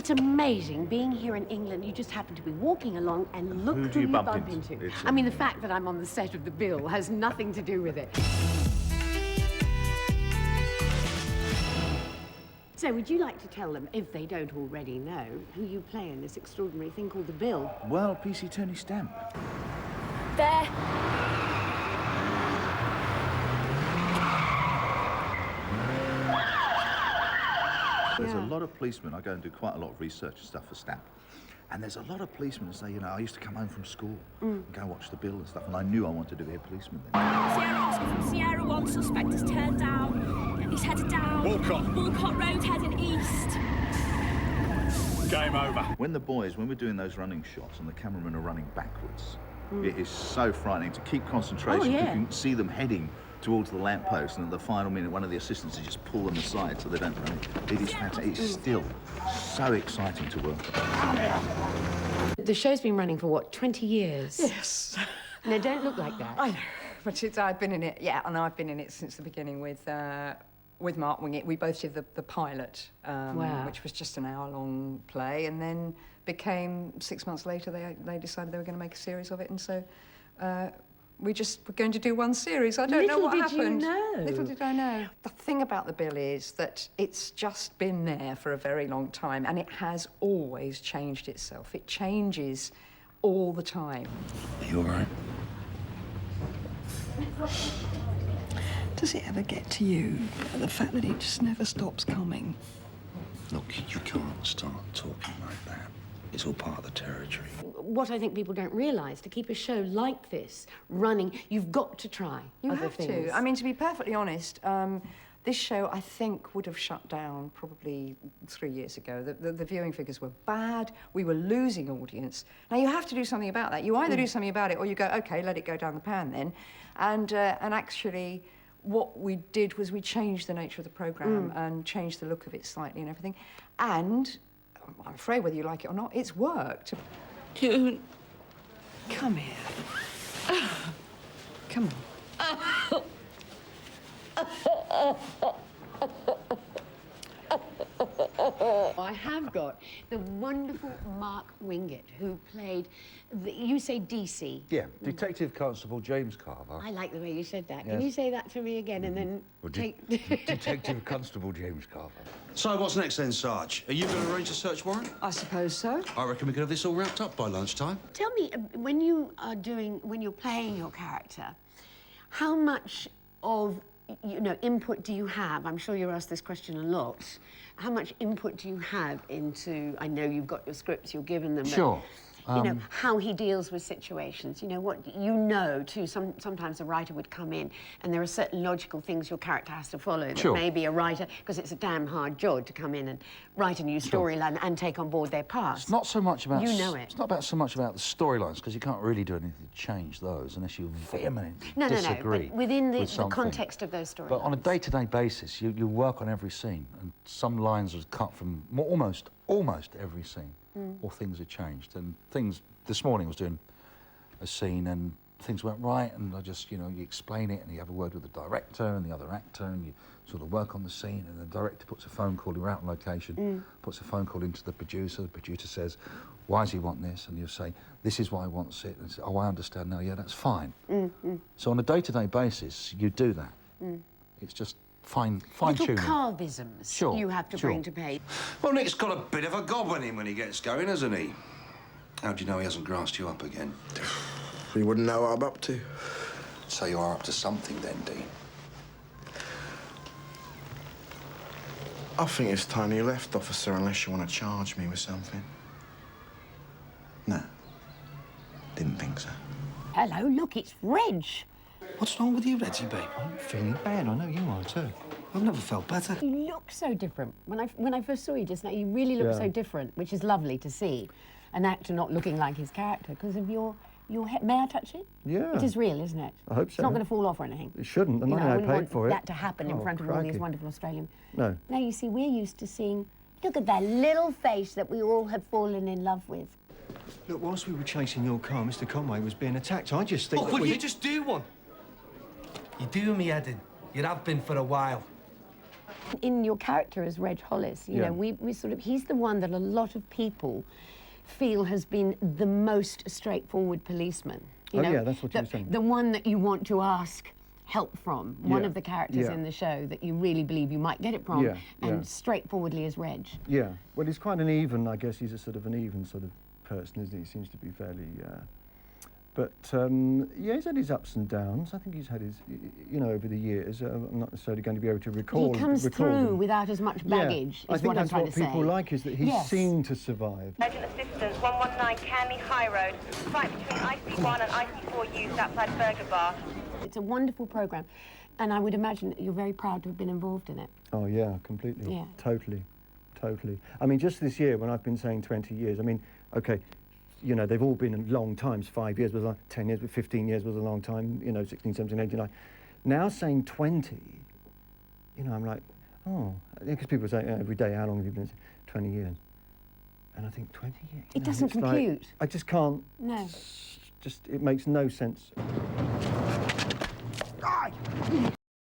It's amazing being here in England. You just happen to be walking along and look who you bump into. I mean, the fact that I'm on the set of The Bill has nothing to do with it. So, would you like to tell them, if they don't already know, who you play in this extraordinary thing called The Bill? Well, PC Tony Stamp. There. There's a lot of policemen. I go and do quite a lot of research and stuff for Stamp. And there's a lot of policemen who say, you know, I used to come home from school and go watch The Bill and stuff, and I knew I wanted to be a policeman then. Sierra Oscar from Sierra 1, suspect is turned down. He's headed down. Walcott Road, heading east. Game over. When we're doing those running shots and the cameramen are running backwards, it is so frightening to keep concentration. Oh, yeah. You can see them heading towards the lamppost, and at the final minute, one of the assistants will just pull them aside so they don't run. It is fantastic. It's still so exciting to work on. The show's been running for, what, 20 years? Yes. And they don't look like that. I know, but I've been in it, yeah, and I've been in it since the beginning with Mark Wingett. We both did the pilot, Wow. which was just an hour-long play, and then became, 6 months later, they decided they were going to make a series of it, and so we just were going to do one series. I don't know what happened. Little did I know. The thing about The Bill is that it's just been there for a very long time, and it has always changed itself. It changes all the time. Are you all right? Does it ever get to you, the fact that it just never stops coming? Look, you can't start talking like that. It's all part of the territory. What I think people don't realise, to keep a show like this running, you've got to try You other have things. to. I mean, to be perfectly honest, this show, I think, would have shut down probably 3 years ago. The viewing figures were bad. We were losing audience. Now, you have to do something about that. You either do something about it or you go, OK, let it go down the pan then. And actually, what we did was we changed the nature of the programme and changed the look of it slightly and everything. And I'm afraid, whether you like it or not, it's worked. June, come here. Come on. I have got the wonderful Mark Wingett, who played, you say DC. Yeah, Detective Constable James Carver. I like the way you said that. Yes. Can you say that to me again and then Detective Constable James Carver. So what's next then, Sarge? Are you going to arrange a search warrant? I suppose so. I reckon we could have this all wrapped up by lunchtime. Tell me, when you're playing your character, how much of, input do you have? I'm sure you're asked this question a lot. How much input do you have into, I know you've got your scripts, you're given them, Sure. but, how he deals with situations, too, sometimes a writer would come in and there are certain logical things your character has to follow that Sure. maybe a writer, because it's a damn hard job to come in and write a new storyline and take on board their past. It's not so much about... You know it. It's not so much about the storylines, because you can't really do anything to change those unless you vehemently No, disagree but within the something. context of those storylines. But on a day-to-day basis, you work on every scene, and some lines are cut from almost every scene, or things have changed. And things... This morning I was doing a scene and things went right, and I just, you explain it and you have a word with the director and the other actor and you sort of work on the scene, and the director puts a phone call, you're out on location, puts a phone call into the producer says, why does he want this? And you say, this is why he wants it. And say, oh, I understand now, yeah, that's fine. So on a day-to-day basis, you do that. It's just fine-tuning. Little carvisms you have to bring to pay. Well, Nick's got a bit of a gob on him when he gets going, hasn't he? How do you know he hasn't grassed you up again? You wouldn't know what I'm up to. So you are up to something then, Dean? I think it's time you left, officer, unless you want to charge me with something. No. Didn't think so. Hello, look, it's Reg. What's wrong with you, Reggie, babe? I'm feeling bad. I know you are too. I've never felt better. You look so different. When I first saw you just now, you really look so different, which is lovely to see. An actor not looking like his character because of your head. May I touch it? Yeah. It is real, isn't it? I hope so. It's not going to fall off or anything. It shouldn't. The money I I wouldn't paid want for it. that to happen in front of all these crikey. wonderful Australian... No. Now, you see, we're used to seeing... Look at that little face that we all have fallen in love with. Look, whilst we were chasing your car, Mr. Conway was being attacked. I just think Oh, well, you just do one. You're doing me head in. You have been for a while. In your character as Reg Hollis, you know, we sort of, he's the one that a lot of people feel has been the most straightforward policeman. You know, yeah, that's what you were saying. The one that you want to ask help from, one of the characters in the show that you really believe you might get it from, and straightforwardly as Reg. Yeah, well, he's quite an even, I guess he's a sort of an even sort of person, isn't he? He seems to be fairly, but yeah, he's had his ups and downs. I think he's had his, you know, over the years. I'm not necessarily going to be able to recall. He comes through them. without as much baggage. I is think what I'm that's trying what to say. people like, is that he's seen to survive. Urgent assistance, 119 Canley High Road. Fight between IC1 and IC4 used outside Burger Bar. It's a wonderful programme, and I would imagine that you're very proud to have been involved in it. Oh yeah, completely. Yeah. Totally. I mean, just this year, when I've been saying 20 years, I mean, okay, you know, they've all been long times. 5 years was like 10 years, but 15 years was a long time, you know, 16, 17, 18, 19. Now saying 20, you know, I'm like, oh, because people say every day, how long have you been? 20 years. And I think 20 years. It doesn't compute. Like, I just can't. No. Just, it makes no sense.